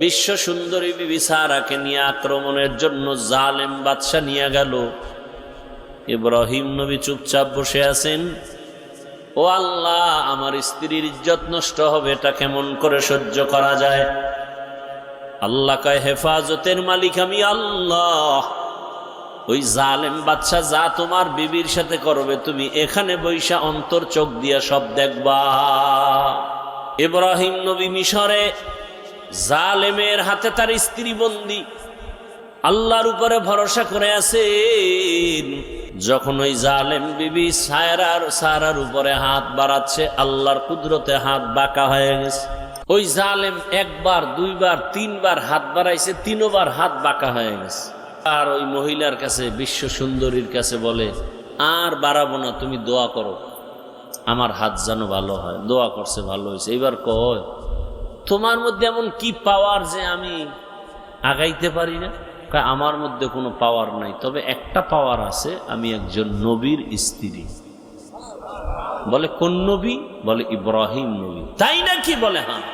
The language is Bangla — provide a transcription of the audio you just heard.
বিশ্ব সুন্দরী বিবি সারাকে নিয়ে আক্রমণের জন্য জালেম বাদশা নিয়ে গেল। ইব্রাহিম নবী চুপচাপ বসে আছেন। ও আল্লাহ, আমার স্ত্রীর ইজ্জত নষ্ট হবে, এটা কেমন করে সহ্য করা যায়? আল্লাহ কয়, হেফাজতের মালিক আমি আল্লাহ। ওই জালেম বাদশা যা তোমার বিবির সাথে করবে, তুমি এখানে বৈশা অন্তর চোখ দিয়া সব দেখবা। ইব্রাহিম নবী মিশরে, জালেমের হাতে তার স্ত্রী বন্দী, আল্লাহর উপরে ভরসা করে আছেন। যখন ওই জালেম বিবি সারার উপরে হাত বাড়াচ্ছে, আল্লাহর কুদরতে হাত বাঁকা হয়ে গেছে। ওই জালেম একবার, দুইবার, তিনবার হাত বাড়াইছে, তিনবার হাত বাঁকা হয়ে গেছে। আর ওই মহিলার কাছে, বিশ্ব সুন্দরীর কাছে বলে, আর বাড়াবো না, তুমি দোয়া করো আমার হাত যেন ভালো হয়। দোয়া করছে, ভালো হয়েছে। এবার কয়, তোমার মধ্যে এমন কি পাওয়ার যে আমি আগাইতে পারি না? আমার মধ্যে কোনো পাওয়ার নাই, তবে একটা পাওয়ার আছে, আমি একজন নবীর স্ত্রী। বলে, কোন নবী? বলে, ইব্রাহিম নবী। তাই নাকি? বলে, হ্যাঁ।